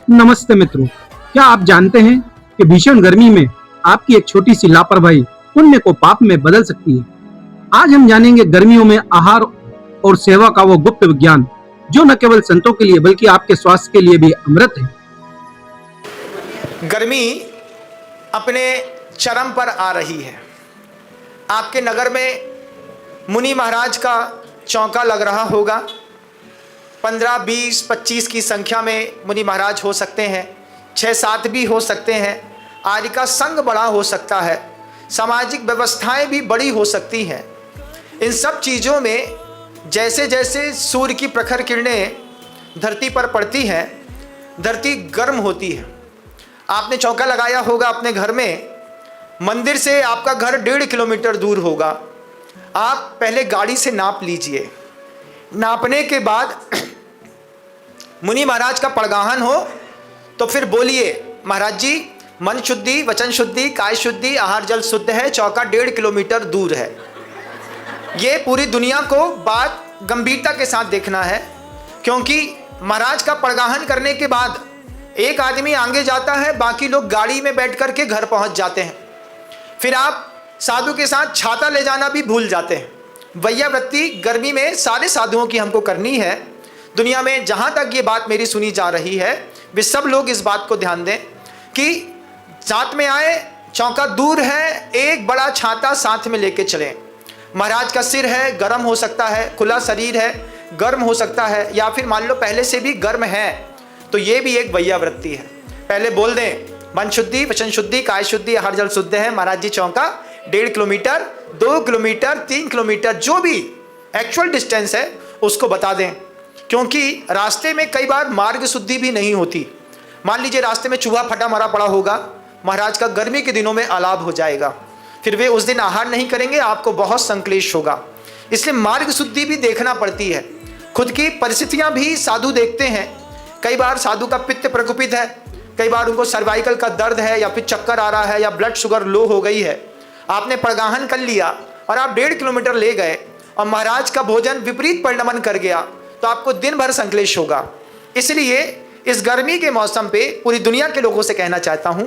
नमस्ते मित्रों, क्या आप जानते हैं कि भीषण गर्मी में आपकी एक छोटी सी लापरवाही पुण्य को पाप में बदल सकती है। आज हम जानेंगे गर्मियों में आहार और सेवा का वो गुप्त विज्ञान जो न केवल संतों के लिए बल्कि आपके स्वास्थ्य के लिए भी अमृत है। गर्मी अपने चरम पर आ रही है। आपके नगर में मुनि महाराज का चौका लग रहा होगा। 15, 20, 25 की संख्या में मुनि महाराज हो सकते हैं, 6-7 भी हो सकते हैं। आदि का संग बड़ा हो सकता है, सामाजिक व्यवस्थाएं भी बड़ी हो सकती हैं। इन सब चीज़ों में जैसे जैसे सूर्य की प्रखर किरणें धरती पर पड़ती हैं, धरती गर्म होती है। आपने चौका लगाया होगा अपने घर में। मंदिर से आपका घर 1.5 किलोमीटर दूर होगा। आप पहले गाड़ी से नाप लीजिए। नापने के बाद मुनि महाराज का पड़गाहन हो तो फिर बोलिए, महाराज जी मन शुद्धि, वचन शुद्धि, काय शुद्धि, आहार जल शुद्ध है, चौका 1.5 किलोमीटर दूर है। ये पूरी दुनिया को बात गंभीरता के साथ देखना है, क्योंकि महाराज का पड़गाहन करने के बाद एक आदमी आगे जाता है, बाकी लोग गाड़ी में बैठ कर के घर पहुंच जाते हैं। फिर आप साधु के साथ छाता ले जाना भी भूल जाते हैं। वैयावृत्ति गर्मी में सारे साधुओं की हमको करनी है। दुनिया में जहाँ तक ये बात मेरी सुनी जा रही है, वे सब लोग इस बात को ध्यान दें कि साथ में आए, चौका दूर है, एक बड़ा छाता साथ में लेके चलें। महाराज का सिर है, गर्म हो सकता है, खुला शरीर है, गर्म हो सकता है, या फिर मान लो पहले से भी गर्म है, तो ये भी एक वैयावृत्ति है। पहले बोल दें, मन शुद्धि, वचन शुद्धि, काय शुद्धि, आहार जल शुद्ध है। महाराज जी चौका 1.5 किलोमीटर, 2 किलोमीटर, 3 किलोमीटर, जो भी एक्चुअल डिस्टेंस है उसको बता दें, क्योंकि रास्ते में कई बार मार्ग शुद्धि भी नहीं होती। मान लीजिए रास्ते में चूहा फटा मरा पड़ा होगा, महाराज का गर्मी के दिनों में अलाभ हो जाएगा, फिर वे उस दिन आहार नहीं करेंगे, आपको बहुत संक्लेश होगा। इसलिए मार्ग शुद्धि भी देखना पड़ती है। खुद की परिस्थितियां भी साधु देखते हैं। कई बार साधु का पित्त प्रकोपित है, कई बार उनको सर्वाइकल का दर्द है, या फिर चक्कर आ रहा है, या ब्लड शुगर लो हो गई है। आपने पड़गाहन कर लिया और आप 1.5 किलोमीटर ले गए और महाराज का भोजन विपरीत परिणमन कर गया, तो आपको दिन भर संक्लेश होगा। इसलिए इस गर्मी के मौसम पे पूरी दुनिया के लोगों से कहना चाहता हूँ,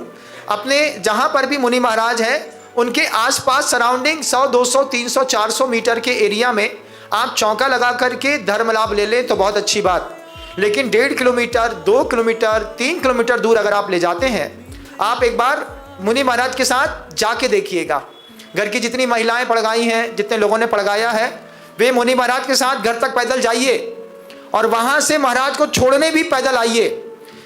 अपने जहाँ पर भी मुनि महाराज हैं उनके आसपास सराउंडिंग 100, 200, 300, 400 मीटर के एरिया में आप चौका लगा करके धर्म लाभ ले लें तो बहुत अच्छी बात। लेकिन 1.5 किलोमीटर, 2 किलोमीटर, 3 किलोमीटर दूर अगर आप ले जाते हैं, आप एक बार मुनि महाराज के साथ जाके देखिएगा। घर की जितनी महिलाएं पड़गाई हैं, जितने लोगों ने पड़गाया है, वे मुनि महाराज के साथ घर तक पैदल जाइए और वहां से महाराज को छोड़ने भी पैदल आइए।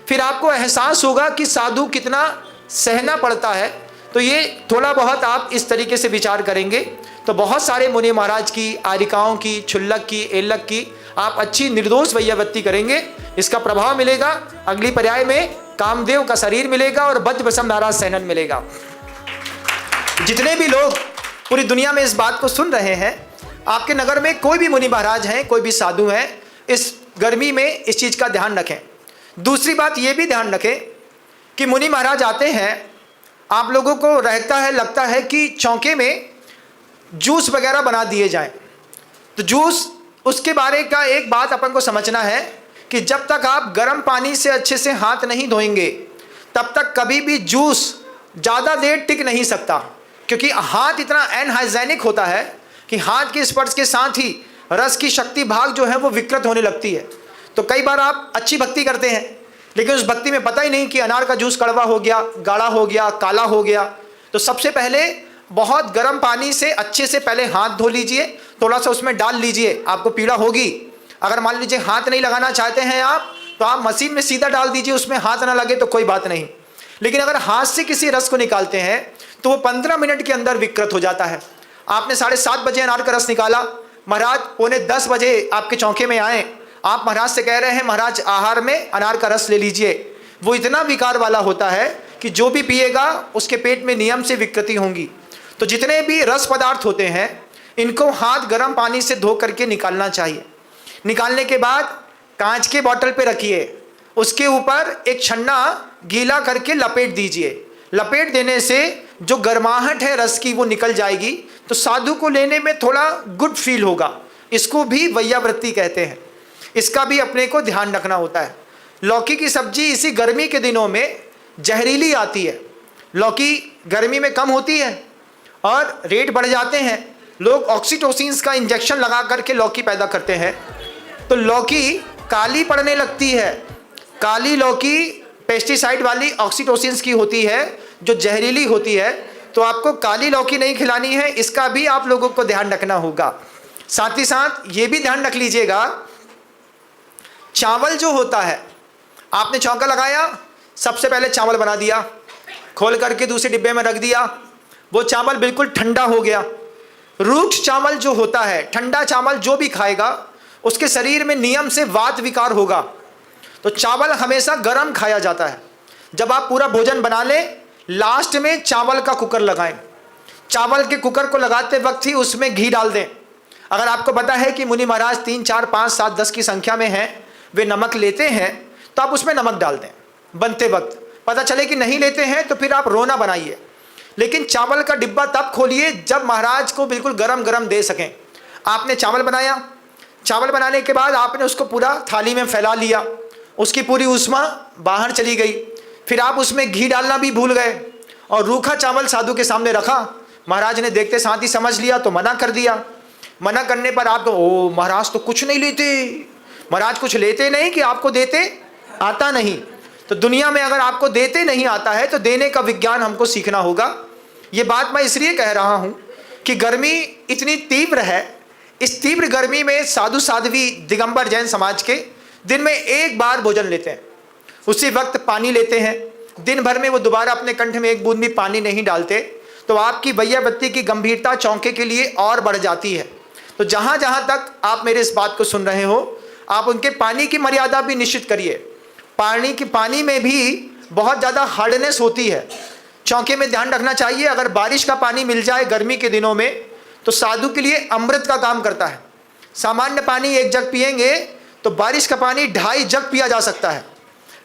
फिर आपको एहसास होगा कि साधु कितना सहना पड़ता है। तो ये थोड़ा बहुत आप इस तरीके से विचार करेंगे तो बहुत सारे मुनि महाराज की, आरिकाओं की, क्षुल्लक की, एल्लक की आप अच्छी निर्दोष वैयावृत्ति करेंगे। इसका प्रभाव मिलेगा। अगली पर्याय में कामदेव का शरीर मिलेगा और बद्ध वसम नाराज सैनन मिलेगा। जितने भी लोग पूरी दुनिया में इस बात को सुन रहे हैं, आपके नगर में कोई भी मुनि महाराज हैं, कोई भी साधु हैं, इस गर्मी में इस चीज़ का ध्यान रखें। दूसरी बात ये भी ध्यान रखें कि मुनि महाराज आते हैं, आप लोगों को रहता है, लगता है कि चौके में जूस वगैरह बना दिए जाएं। तो जूस, उसके बारे का एक बात अपन को समझना है कि जब तक आप गर्म पानी से अच्छे से हाथ नहीं धोएंगे तब तक कभी भी जूस ज़्यादा देर टिक नहीं सकता, क्योंकि हाथ इतना अनहाइजेनिक होता है कि हाथ के स्पर्श के साथ ही रस की शक्ति भाग जो है वो विकृत होने लगती है। तो कई बार आप अच्छी भक्ति करते हैं, लेकिन उस भक्ति में पता ही नहीं कि अनार का जूस कड़वा हो गया, गाढ़ा हो गया, काला हो गया। तो सबसे पहले बहुत गर्म पानी से अच्छे से पहले हाथ धो लीजिए, थोड़ा सा उसमें डाल लीजिए, आपको पीड़ा होगी। अगर मान लीजिए हाथ नहीं लगाना चाहते हैं आप, तो आप मशीन में सीधा डाल दीजिए, उसमें हाथ ना लगे तो कोई बात नहीं। लेकिन अगर हाथ से किसी रस को निकालते हैं तो वो 15 मिनट के अंदर विकृत हो जाता है। आपने 7:30 बजे अनार का रस निकाला, महाराज 9:45 बजे आपके चौके में आए, आप महाराज से कह रहे हैं महाराज आहार में अनार का रस ले लीजिए। वो इतना विकार वाला होता है कि जो भी पिएगा उसके पेट में नियम से विकृति होंगी। तो जितने भी रस पदार्थ होते हैं इनको हाथ गर्म पानी से धो करके निकालना चाहिए। निकालने के बाद कांच के बोतल पे रखिए, उसके ऊपर एक छन्ना गीला करके लपेट दीजिए। लपेट देने से जो गर्माहट है रस की वो निकल जाएगी, तो साधु को लेने में थोड़ा गुड फील होगा। इसको भी वैयावृत्ति कहते हैं। इसका भी अपने को ध्यान रखना होता है। लौकी की सब्जी इसी गर्मी के दिनों में जहरीली आती है। लौकी गर्मी में कम होती है और रेट बढ़ जाते हैं। लोग ऑक्सीटोसिन का इंजेक्शन लगा करके लौकी पैदा करते हैं, तो लौकी काली पड़ने लगती है। काली लौकी पेस्टिसाइड वाली ऑक्सीटोसिन की होती है जो जहरीली होती है। तो आपको काली लौकी नहीं खिलानी है, इसका भी आप लोगों को ध्यान रखना होगा। साथ ही साथ ये भी ध्यान रख लीजिएगा, चावल जो होता है, आपने चौका लगाया, सबसे पहले चावल बना दिया, खोल करके दूसरे डिब्बे में रख दिया, वो चावल बिल्कुल ठंडा हो गया। रूक्ष चावल जो होता है, ठंडा चावल जो भी खाएगा उसके शरीर में नियम से वात विकार होगा। तो चावल हमेशा गर्म खाया जाता है। जब आप पूरा भोजन बना लें, लास्ट में चावल का कुकर लगाएं। चावल के कुकर को लगाते वक्त ही उसमें घी डाल दें। अगर आपको पता है कि मुनि महाराज 3, 4, 5, 7, 10 की संख्या में हैं, वे नमक लेते हैं, तो आप उसमें नमक डाल दें बनते वक्त। पता चले कि नहीं लेते हैं तो फिर आप रोना बनाइए, लेकिन चावल का डिब्बा तब खोलिए जब महाराज को बिल्कुल गरम गरम दे सकें। आपने चावल बनाया, चावल बनाने के बाद आपने उसको पूरा थाली में फैला लिया, उसकी पूरी ऊष्मा बाहर चली गई। फिर आप उसमें घी डालना भी भूल गए और रूखा चावल साधु के सामने रखा। महाराज ने देखते साथ ही समझ लिया तो मना कर दिया। मना करने पर आप तो ओ महाराज तो कुछ नहीं लेते, महाराज कुछ लेते नहीं कि आपको देते आता नहीं। तो दुनिया में अगर आपको देते नहीं आता है तो देने का विज्ञान हमको सीखना होगा। ये बात मैं इसलिए कह रहा हूँ कि गर्मी इतनी तीव्र है। इस तीव्र गर्मी में साधु साध्वी दिगंबर जैन समाज के दिन में एक बार भोजन लेते हैं, उसी वक्त पानी लेते हैं। दिन भर में वो दोबारा अपने कंठ में एक बूंद भी पानी नहीं डालते, तो आपकी वैयावृत्ति की गंभीरता चौंके के लिए और बढ़ जाती है। तो जहाँ जहाँ तक आप मेरे इस बात को सुन रहे हो, आप उनके पानी की मर्यादा भी निश्चित करिए। पानी में भी बहुत ज़्यादा हार्डनेस होती है। चौके में ध्यान रखना चाहिए, अगर बारिश का पानी मिल जाए गर्मी के दिनों में तो साधु के लिए अमृत का काम करता है। सामान्य पानी 1 जग पिएंगे तो बारिश का पानी 2.5 जग पिया जा सकता है।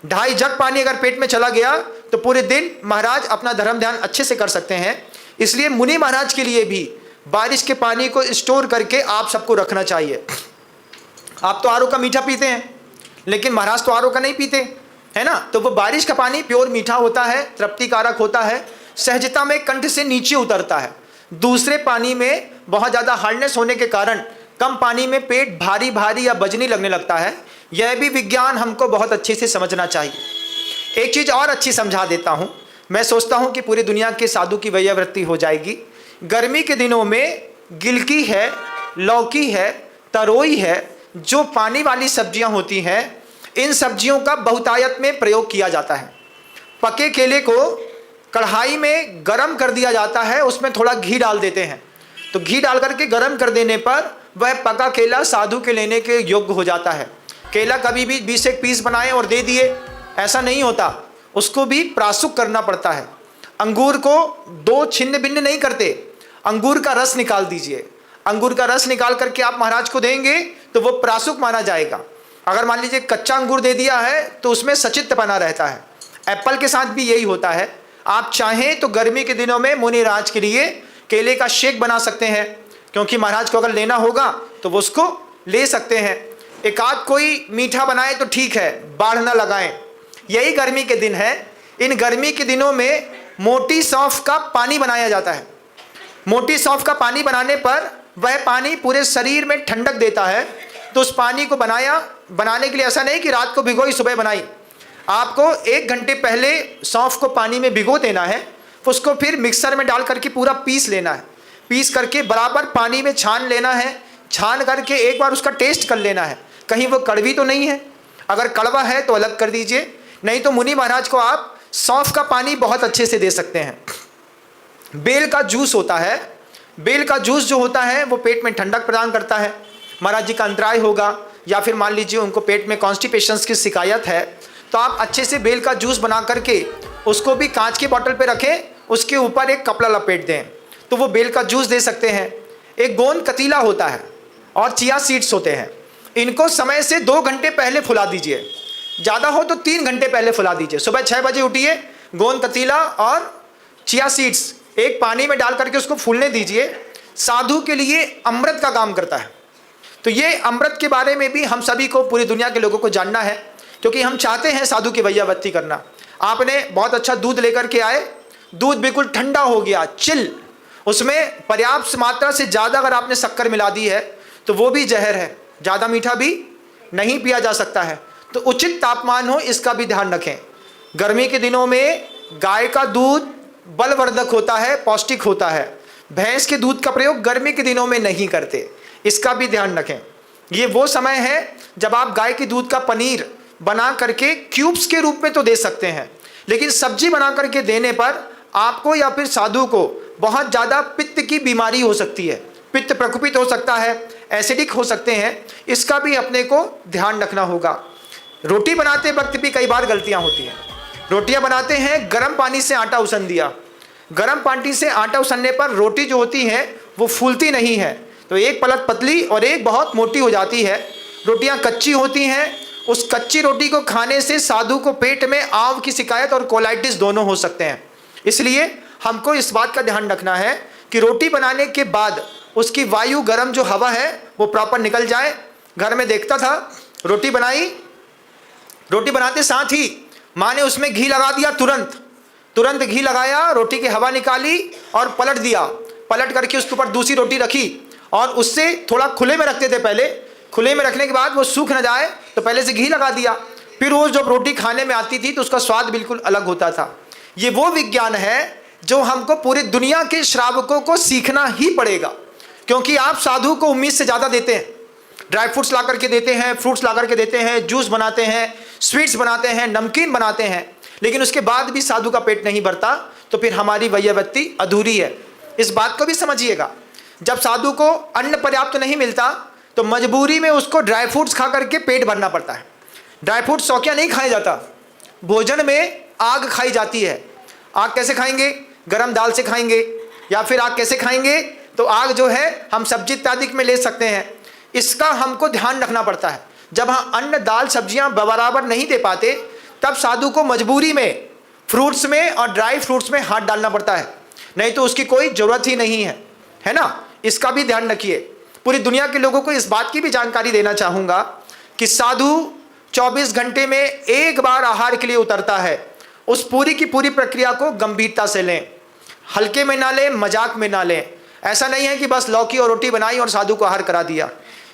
2.5 जग पानी अगर पेट में चला गया तो पूरे दिन महाराज अपना धर्म ध्यान अच्छे से कर सकते हैं। इसलिए मुनि महाराज के लिए भी बारिश के पानी को स्टोर करके आप सबको रखना चाहिए। आप तो आरओ का मीठा पीते हैं, लेकिन महाराज तो आरओ का नहीं पीते, है ना। तो वो बारिश का पानी प्योर मीठा होता है, तृप्तिकारक होता है, सहजता में कंठ से नीचे उतरता है। दूसरे पानी में बहुत ज़्यादा हार्डनेस होने के कारण कम पानी में पेट भारी भारी या बजनी लगने लगता है। यह भी विज्ञान हमको बहुत अच्छे से समझना चाहिए। एक चीज़ और अच्छी समझा देता हूँ, मैं सोचता हूँ कि पूरी दुनिया के साधु की वैयावृत्ति हो जाएगी। गर्मी के दिनों में गिलकी है, लौकी है, तरोई है, जो पानी वाली सब्जियां होती हैं, इन सब्जियों का बहुतायत में प्रयोग किया जाता है। पके केले को कढ़ाई में गरम कर दिया जाता है, उसमें थोड़ा घी डाल देते हैं, तो घी डाल करके गरम कर देने पर वह पका केला साधु के लेने के योग्य हो जाता है। केला कभी भी 20 एक पीस बनाए और दे दिए, ऐसा नहीं होता, उसको भी प्रासुक करना पड़ता है। अंगूर को 2 छिन्न भिन्न नहीं करते, अंगूर का रस निकाल दीजिए। अंगूर का रस निकाल करके आप महाराज को देंगे तो वो प्रासुक माना जाएगा। अगर मान लीजिए कच्चा अंगूर दे दिया है तो उसमें सचित्रपना रहता है। एप्पल के साथ भी यही होता है। आप चाहें तो गर्मी के दिनों में मुनि राज के लिए केले का शेक बना सकते हैं, क्योंकि महाराज को अगर लेना होगा तो वो उसको ले सकते हैं। एक आध कोई मीठा बनाए तो ठीक है, बाढ़ ना लगाएं। यही गर्मी के दिन है। इन गर्मी के दिनों में मोटी सौंफ का पानी बनाया जाता है। मोटी सौंफ का पानी बनाने पर वह पानी पूरे शरीर में ठंडक देता है। तो उस पानी को बनाने के लिए ऐसा नहीं कि रात को भिगोई सुबह बनाई, आपको 1 घंटे पहले सौंफ को पानी में भिगो देना है, उसको फिर मिक्सर में डाल करके पूरा पीस लेना है। पीस करके बराबर पानी में छान लेना है। छान करके एक बार उसका टेस्ट कर लेना है, कहीं वो कड़वी तो नहीं है। अगर कड़वा है तो अलग कर दीजिए, नहीं तो मुनि महाराज को आप सौंफ का पानी बहुत अच्छे से दे सकते हैं। बेल का जूस होता है, बेल का जूस जो होता है वो पेट में ठंडक प्रदान करता है। महाराज जी का अंतराय होगा या फिर मान लीजिए उनको पेट में कॉन्स्टिपेशंस की शिकायत है, तो आप अच्छे से बेल का जूस बना करके उसको भी कांच के बॉटल पे रखें, उसके ऊपर एक कपड़ा लपेट दें, तो वो बेल का जूस दे सकते हैं। एक गोंद कतीला होता है और चिया सीड्स होते हैं, इनको समय से 2 घंटे पहले फुला दीजिए, ज़्यादा हो तो 3 घंटे पहले फुला दीजिए। सुबह 6 बजे उठिए, गोंद कतीला और चिया सीड्स एक पानी में डाल करके उसको फूलने दीजिए। साधु के लिए अमृत का काम करता है। तो ये अमृत के बारे में भी हम सभी को, पूरी दुनिया के लोगों को जानना है क्योंकि हम चाहते हैं साधु की वैयावत्ती करना। आपने बहुत अच्छा दूध लेकर के आए, दूध बिल्कुल ठंडा हो गया, चिल, उसमें पर्याप्त मात्रा से ज़्यादा अगर आपने शक्कर मिला दी है तो वो भी जहर है, ज़्यादा मीठा भी नहीं पिया जा सकता है। तो उचित तापमान हो, इसका भी ध्यान रखें। गर्मी के दिनों में गाय का दूध बलवर्धक होता है, पौष्टिक होता है। भैंस के दूध का प्रयोग गर्मी के दिनों में नहीं करते, इसका भी ध्यान रखें। ये वो समय है जब आप गाय के दूध का पनीर बना करके क्यूब्स के रूप में तो दे सकते हैं, लेकिन सब्जी बना करके देने पर आपको या फिर साधु को बहुत ज़्यादा पित्त की बीमारी हो सकती है, पित्त प्रकोपित हो सकता है, एसिडिक हो सकते हैं, इसका भी अपने को ध्यान रखना होगा। रोटी बनाते वक्त भी कई बार गलतियां होती हैं। रोटियां बनाते हैं, गर्म पानी से आटा उसन दिया, गर्म पानी से आटा उसनने पर रोटी जो होती है वो फूलती नहीं है, तो एक पलट पतली और एक बहुत मोटी हो जाती है। रोटियां कच्ची होती हैं, उस कच्ची रोटी को खाने से साधु को पेट में आंव की शिकायत और कोलाइटिस दोनों हो सकते हैं। इसलिए हमको इस बात का ध्यान रखना है कि रोटी बनाने के बाद उसकी वायु, गर्म जो हवा है वो प्रॉपर निकल जाए। घर में देखता था, रोटी बनाई, रोटी बनाते साथ ही माँ ने उसमें घी लगा दिया, तुरंत घी लगाया, रोटी की हवा निकाली और पलट दिया, पलट करके उसके ऊपर दूसरी रोटी रखी और उससे थोड़ा खुले में रखते थे। पहले खुले में रखने के बाद वो सूख न जाए तो पहले से घी लगा दिया, फिर वो जब रोटी खाने में आती थी तो उसका स्वाद बिल्कुल अलग होता था। ये वो विज्ञान है जो हमको पूरी दुनिया के श्रावकों को सीखना ही पड़ेगा, क्योंकि आप साधु को उम्मीद से ज़्यादा देते हैं। ड्राई फ्रूट्स ला करके देते हैं, फ्रूट्स ला करके देते हैं, जूस बनाते हैं, स्वीट्स बनाते हैं, नमकीन बनाते हैं, लेकिन उसके बाद भी साधु का पेट नहीं भरता तो फिर हमारी वैयावत्ती अधूरी है। इस बात को भी समझिएगा। जब साधु को अन्न पर्याप्त नहीं मिलता तो मजबूरी में उसको ड्राई फ्रूट्स खा करके पेट भरना पड़ता है। ड्राई फ्रूट्स सौखिया नहीं खाया जाता, भोजन में आग खाई जाती है। आग कैसे खाएंगे? गरम दाल से खाएंगे, या फिर आग कैसे खाएंगे? तो आग जो है हम सब्जी इत्यादि में ले सकते हैं। इसका हमको ध्यान रखना पड़ता है। जब हम अन्न दाल सब्जियां बराबर नहीं दे पाते तब साधु को मजबूरी में फ्रूट्स में और ड्राई फ्रूट्स में हाथ डालना पड़ता है, नहीं तो उसकी कोई ज़रूरत ही नहीं है ना। इसका भी ध्यान रखिए। पूरी दुनिया के लोगों को इस बात की भी जानकारी देना चाहूँगा कि साधु 24 घंटे में एक बार आहार के लिए उतरता है। उस पूरी की पूरी प्रक्रिया को गंभीरता से लें, हल्के में ना लें, मजाक में ना लें। ऐसा नहीं है कि बस लौकी और रोटी बनाई और साधु को आहार करा दिया।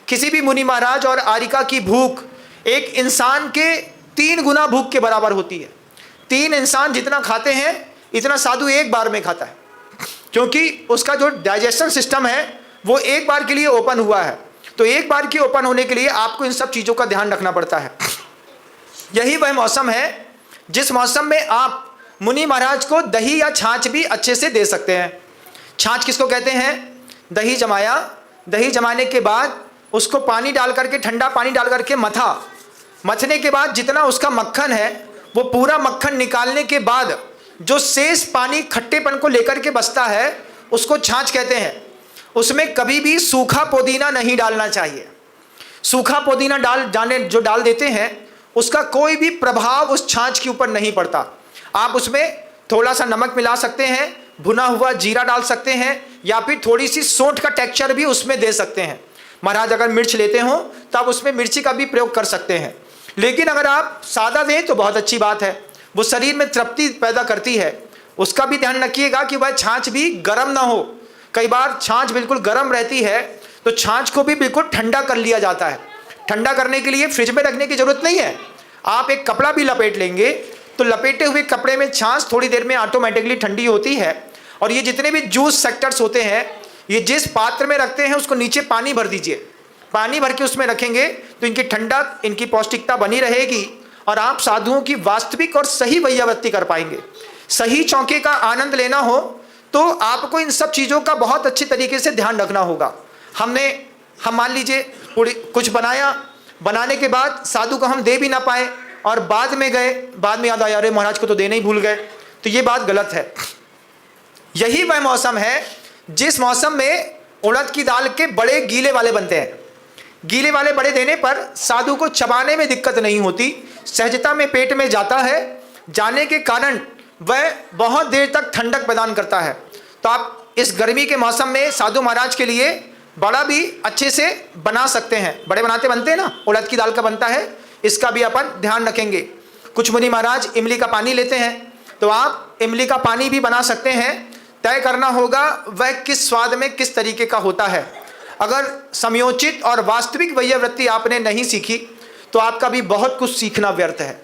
किसी भी मुनि महाराज और आरिका की भूख एक इंसान के 3 गुना भूख के बराबर होती है। 3 इंसान जितना खाते हैं इतना साधु एक बार में खाता है, क्योंकि उसका जो डाइजेशन सिस्टम है वो एक बार के लिए ओपन हुआ है। तो एक बार के ओपन होने के लिए आपको इन सब चीज़ों का ध्यान रखना पड़ता है। यही वह मौसम है जिस मौसम में आप मुनि महाराज को दही या छाछ भी अच्छे से दे सकते हैं। छाछ किसको कहते हैं? दही जमाया, दही जमाने के बाद उसको पानी डाल करके, ठंडा पानी डाल करके मथने के बाद जितना उसका मक्खन है वो पूरा मक्खन निकालने के बाद जो शेष पानी खट्टेपन को लेकर के बचता है उसको छाछ कहते हैं। उसमें कभी भी सूखा पुदीना नहीं डालना चाहिए। सूखा पुदीना डाल देते हैं उसका कोई भी प्रभाव उस छाछ के ऊपर नहीं पड़ता। आप उसमें थोड़ा सा नमक मिला सकते हैं, भुना हुआ जीरा डाल सकते हैं, या फिर थोड़ी सी सौंठ का टेक्सचर भी उसमें दे सकते हैं। महाराज अगर मिर्च लेते हो तो आप उसमें मिर्ची का भी प्रयोग कर सकते हैं, लेकिन अगर आप सादा दें तो बहुत अच्छी बात है, वो शरीर में तृप्ति पैदा करती है। उसका भी ध्यान रखिएगा कि वह छाछ भी गर्म ना हो। कई बार छाछ बिल्कुल गर्म रहती है तो छाछ को भी बिल्कुल ठंडा कर लिया जाता है। ठंडा करने के लिए फ्रिज में रखने की जरूरत नहीं है, आप एक कपड़ा भी लपेट लेंगे तो लपेटे हुए कपड़े में छाछ थोड़ी देर में ऑटोमेटिकली ठंडी होती है। और ये जितने भी जूस सेक्टर्स होते हैं, ये जिस पात्र में रखते हैं उसको नीचे पानी भर दीजिए। पानी भर के उसमें रखेंगे तो इनकी ठंडक, इनकी पौष्टिकता बनी रहेगी और आप साधुओं की वास्तविक और सही वैयावत्ती कर पाएंगे। सही चौके का आनंद लेना हो तो आपको इन सब चीज़ों का बहुत अच्छे तरीके से ध्यान रखना होगा। हम मान लीजिए कुछ बनाया, बनाने के बाद साधु को हम दे भी ना पाए और बाद में याद आया अरे महाराज को तो देना ही भूल गए, तो ये बात गलत है। यही वह मौसम है जिस मौसम में उड़द की दाल के बड़े गीले वाले बनते हैं। गीले वाले बड़े देने पर साधु को चबाने में दिक्कत नहीं होती, सहजता में पेट में जाता है। जाने के कारण वह बहुत देर तक ठंडक प्रदान करता है। तो आप इस गर्मी के मौसम में साधु महाराज के लिए बड़ा भी अच्छे से बना सकते हैं। बड़े बनते हैं ना, उड़द की दाल का बनता है, इसका भी अपन ध्यान रखेंगे। कुछ मुनि महाराज इमली का पानी लेते हैं, तो आप इमली का पानी भी बना सकते हैं। तय करना होगा वह किस स्वाद में किस तरीके का होता है। अगर समयोचित और वास्तविक वैयावृत्ति आपने नहीं सीखी तो आपका भी बहुत कुछ सीखना व्यर्थ है।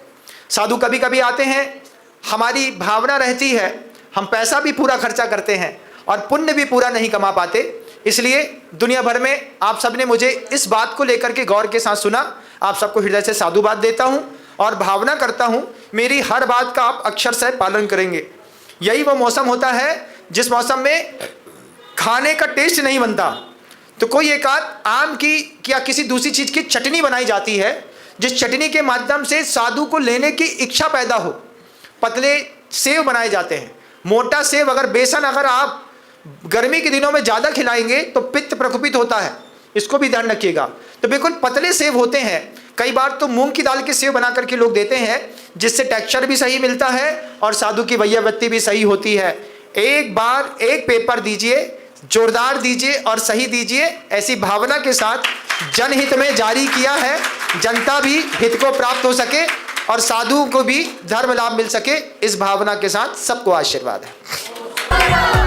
साधु कभी कभी आते हैं, हमारी भावना रहती है, हम पैसा भी पूरा खर्चा करते हैं और पुण्य भी पूरा नहीं कमा पाते। इसलिए दुनिया भर में आप सबने मुझे इस बात को लेकर के गौर के साथ सुना। आप सबको हृदय से साधुवाद देता हूँ और भावना करता हूँ मेरी हर बात का आप अक्षरशः पालन करेंगे। यही वो मौसम होता है जिस मौसम में खाने का टेस्ट नहीं बनता, तो कोई एक आध आम की या किसी दूसरी चीज़ की चटनी बनाई जाती है, जिस चटनी के माध्यम से साधु को लेने की इच्छा पैदा हो। पतले सेव बनाए जाते हैं, मोटा सेव अगर बेसन अगर आप गर्मी के दिनों में ज़्यादा खिलाएंगे तो पित्त प्रकोपित होता है, इसको भी ध्यान रखिएगा। तो बिल्कुल पतले सेव होते हैं। कई बार तो मूंग की दाल के सेव बना करके लोग देते हैं, जिससे टेक्सचर भी सही मिलता है और साधु की वैयावृत्ति भी सही होती है। एक बार एक पेपर दीजिए, जोरदार दीजिए और सही दीजिए, ऐसी भावना के साथ जनहित में जारी किया है। जनता भी हित को प्राप्त हो सके और साधु को भी धर्म लाभ मिल सके, इस भावना के साथ सबको आशीर्वाद है।